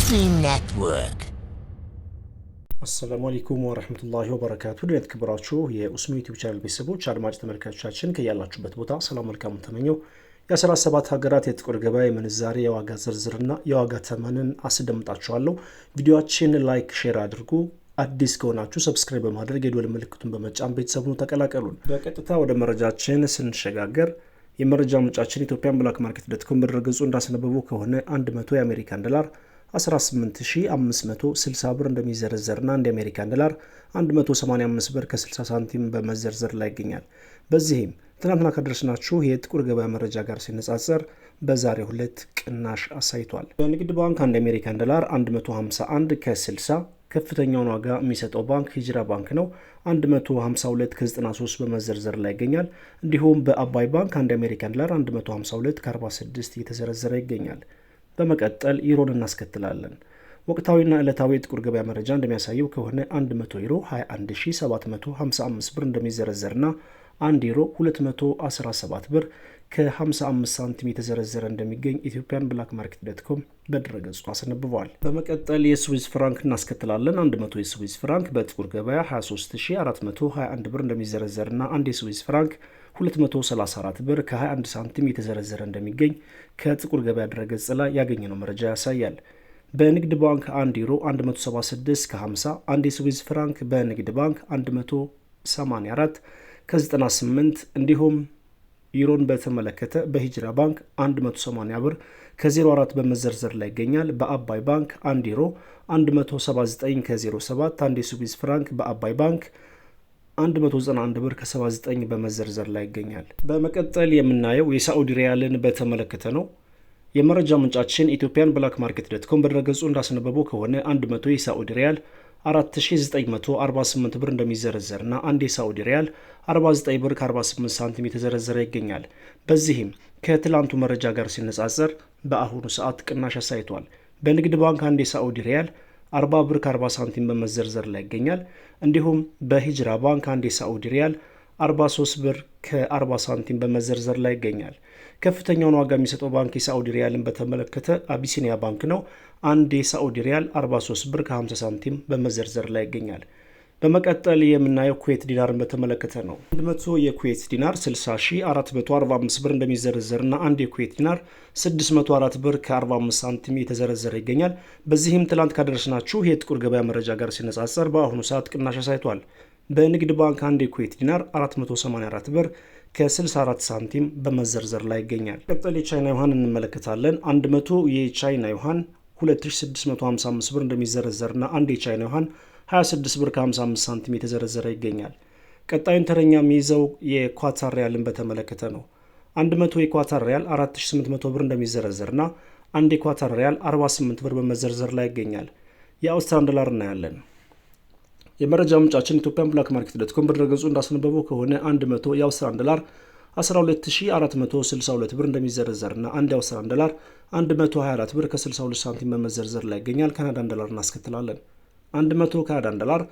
Muslim Network. አሰላሙ አለይኩም ወራህመቱላሂ ወበረካቱ። ለተከበራችሁ የኡስሚ ዩቲዩብ ቻናል ቤተሰቦች አድማጭ ተመልካቾቻችን ከያላችሁበት ቦታ ሰላም መልካም ተመኘው። የ17 ሀገራት የጥቁር ገበያ የምንዛሬ የዋጋ ዝርዝርና የዋጋ ተመንን አስደምጣችኋለሁ። ቪዲዮአችንን ላይክ፣ ሼር አድርጉ። አዲስ ከሆናችሁ ሰብስክራይብ በማድረግ የደወል ምልክቱን በመጫን ቤተሰቡን ተቀላቀሉን። በቀጥታ ወደ መረጃችን ስንሸጋገር የመረጃ ምንጫችን ኢትዮጵያን ብላክ ማርኬት ዶት.ኮም በድረገጹ እንዳስነበበው ከሆነ 100 የአሜሪካን ዶላር 18560 ብር እንደሚዘረዘርና አንድ የአሜሪካን ዶላር 185 ብር ከ60 ሳንቲም በመዘርዘር ላይ ይገኛል። በዚህም ትናንትና ከደረስናችሁ የጥቁር ገበያ መረጃ ጋር ሲነጻጸር በዛሬው ዕለት ቅናሽ አሳይቷል። በንግድ ባንክ አንድ የአሜሪካን ዶላር 151 ከ60 ከፍተኛውን ዋጋ የሚሰጠው ባንክ ሂጅራ ባንክ ነው። 152 ከ93 በመዘርዘር ላይ ይገኛል። እንዲሁም በአባይ ባንክ አንድ የአሜሪካን ዶላር 152 ከ46 እየተዘረዘረ ይገኛል። በመቀጠል ዩሮን እናስከትላለን። ወቅታዊና ዕለታዊ የጥቁር ገበያ መረጃ እንደሚያሳየው ከሆነ 100 ዩሮ 21755 ብር እንደሚዘረዘርና 1 ዩሮ 217 ብር ከ55 ሳንቲም የተዘረዘረ እንደሚገኝ ኢትዮጵያን ብላክ ማርኬት ዶት.ኮም በድረገጹ አስነብበዋል። በመቀጠል የስዊዝ ፍራንክ እናስከትላለን። 100 የስዊዝ ፍራንክ በጥቁር ገበያ 23421 ብር እንደሚዘረዘርና 1 የስዊዝ ፍራንክ 234 ብር ከ21 ሳንቲም የተዘረዘረ እንደሚገኝ ከጥቁር ገበያ ድረገጽ ላይ ያገኘነው መረጃ ያሳያል። በንግድ ባንክ 1 ዩሮ 176 ከ50፣ 1 የስዊዝ ፍራንክ በንግድ ባንክ 184 ከ98 እንዲሁም ዩሮን በተመለከተ በሂጅራ ባንክ 180 ብር ከ04 በመዘርዘር ላይ ይገኛል። በአባይ ባንክ 1 ዩሮ 179 ከ07፣ 1 የስዊዝ ፍራንክ በአባይ ባንክ 191 ብር ከ79 በመዘርዘር ላይ ይገኛል። በመቀጠል የምናየው የሳዑዲ ሪያልን በተመለከተ ነው። የመረጃ ምንጫችን ኢትዮጵያን ብላክ ማርኬት ዶት.ኮም በድረገጹ እንዳስነበበው ከሆነ 100 የሳዑዲ ሪያል 4948 ብር እንደሚዘረዘርና 1 የሳዑዲ ሪያል 49 ብር ከ48 ሳንቲም የተዘረዘረ ይገኛል። በዚህም ከትላንቱ መረጃ ጋር ሲነጻጸር በአሁኑ ሰዓት ቅናሽ አሳይቷል። በንግድ ባንክ 1 የሳዑዲ ሪያል 40 ብር ከ40 ሳንቲም በመዘርዘር ላይ ይገኛል። እንዲሁም በሂጅራ ባንክ 1 የሳዑዲ ሪያል 43 ብር ከ40 ሳንቲም በመዘርዘር ላይ ይገኛል። ከፍተኛውን ዋጋ የሚሰጠው ባንክ የሳዑዲ ሪያልን በተመለከተ አቢሲኒያ ባንክ ነው። 1 የሳዑዲ ሪያል 43 ብር ከ50 ሳንቲም በመዘርዘር ላይ ይገኛል። በመቀጠል የምናየው ኩዌት ዲናርን በተመለከተ ነው። 100 የኩዌት ዲናር 60445 ብር እንደሚዘረዘርና 1 የኩዌት ዲናር 604 ብር ከ45 ሳንቲም የተዘረዘረ ይገኛል። በዚህም ትላንት ካደረስናችሁ የጥቁር ገበያ መረጃ ጋር ሲነጻጸር በአሁኑ ሰዓት ቅናሽ አሳይቷል። በንግድ ባንክ 1 የኩዌት ዲናር 484 ብር ከ64 ሳንቲም በመዘርዘር ላይ ይገኛል። ቀጥል የቻይና ዩሃን እንመለከታለን። 100 የቻይና ዩሃን 2655 ብር እንደሚዘረዘርና 1 የቻይና ዩሃን 26 ብር ከ55 ሳንቲም የተዘረዘረ ይገኛል። ቀጣዩን ተረኛ የሚይዘው የኳታር ሪያልን በተመለከተ ነው። 100 የኳታር ሪያል 4800 ብር እንደሚዘረዘርና 1 የኳታር ሪያል 48 ብር በመዘርዘር ላይ ይገኛል። የአውስትራሊያን ዶላር እናያለን። የመረጃ ምንጫችን ኢትዮጵያን ብላክ ማርኬት ዶት.ኮም በድረገጹ እንዳስነበበው ከሆነ 100 የአውስትራሊያን ዶላር 12462 ብር እንደሚዘረዘርና 1 የአውስትራሊያን ዶላር 124 ብር ከ62 ሳንቲም በመዘርዘር ላይ ይገኛል። ካናዳን ዶላር እናስከትላለን። 100 ካናዳን ዶላር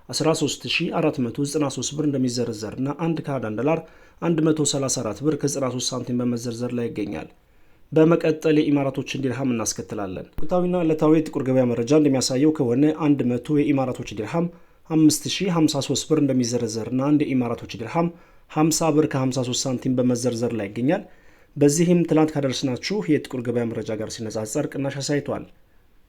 13493 ብር እንደሚዘረዘርና 1 ካናዳን ዶላር 134 ብር ከ93 ሳንቲም በመዘርዘር ላይ ይገኛል። በመቀጠል የኢማራቶችን ዲርሃም እናስከትላለን። ወቅታዊና ዕለታዊ ጥቁር ገበያ መረጃ እንደሚያሳየው ከሆነ 100 የኢማራቶች ዲርሃም 5053 ብር እንደሚዘረዘርና 1 የኢማራቶች ዲርሃም 50 ብር ከ53 ሳንቲም በመዘርዘር ላይ ይገኛል። በዚህም ትላንት ካደረስናችሁ የጥቁር ገበያ መረጃ ጋር ሲነጻጸር ቅናሽ አሳይቷል።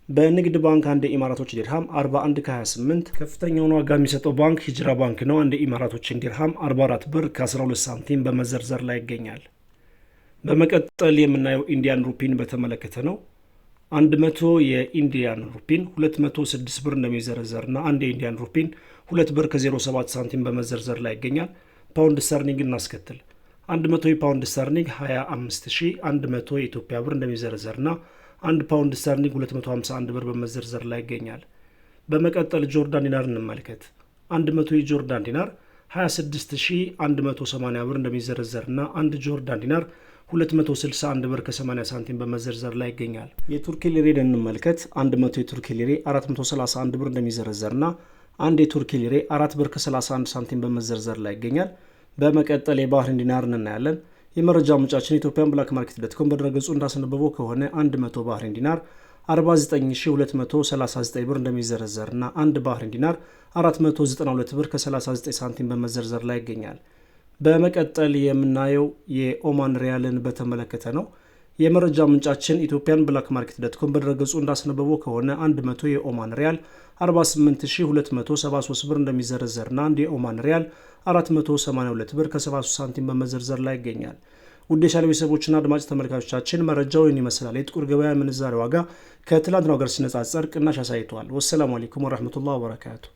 በንግድ ባንክ 1 የኢማራቶች ዲርሃም 41 ከ28፣ ከፍተኛውን ዋጋ የሚሰጠው ባንክ ሂጅራ ባንክ ነው። 1 የኢማራቶችን ዲርሃም 44 ብር ከ12 ሳንቲም በመዘርዘር ላይ ይገኛል። በመቀጠል የምናየው ኢንዲያን ሩፒን በተመለከተ ነው። 100 የኢንዲያን ሩፒን 206 ብር እንደሚዘረዘርና 1 የኢንዲያን ሩፒን 2 ብር ከ07 ሳንቲም በመዘርዘር ላይ ይገኛል። ፓውንድ ስተርሊንግ እናስከትል። 100 የፓውንድ ስተርሊንግ 25100 የኢትዮጵያ ብር እንደሚዘረዘርና 1 ፓውንድ ስተርሊንግ 251 ብር በመዘርዘር ላይ ይገኛል። በመቀጠል ጆርዳን ዲናር እንመልከት። 100 የጆርዳን ዲናር 26180 ብር እንደሚዘረዘርና 1 ጆርዳን ዲናር 261 ብር ከ80 ሳንቲም በመዘርዘር ላይ ይገኛል። የቱርኪ ሊሬን እንመልከት። 100 የቱርኪ ሊሬ 431 ብር እንደሚዘረዘርና 1 የቱርኪ ሊሬ 4 ብር ከ31 ሳንቲም በመዘርዘር ላይ ይገኛል። በመቀጠል የባህሬን ዲናር እናያለን። የመረጃ ምንጫችን ኢትዮጵያን ብላክ ማርኬት ዶት ኮም በድረገጹ እንዳስነበበው ከሆነ 100 ባህሬን ዲናር 49239 ብር እንደሚዘረዘርና አንድ ባህሬን ዲናር 492 ብር ከ39 ሳንቲም በመዘርዘር ላይ ይገኛል። በመቀጠል የምናየው የኦማን ሪያልን በተመለከተ ነው። የመረጃ ምንጫችን ኢትዮጵያን ብላክ ማርኬት ዶትኮም በድረገጹ እንዳስነበበው ከሆነ 100 የኦማን ሪያል 48273 ብር እንደሚዘረዘርና አንድ የኦማን ሪያል 482 ብር ከ73 ሳንቲም በመዘርዘር ላይ ይገኛል። ውድ የቻናሌ ቤተሰቦችና አድማጭ ተመልካቾቻችን መረጃው ይህን ይመስላል። የጥቁር ገበያ ምንዛሬ ዋጋ ከትላንትናው ጋር ሲነጻጸር ቅናሽ አሳይቷል። ወሰላሙ አለይኩም ወራህመቱላሂ ወበረካቱ።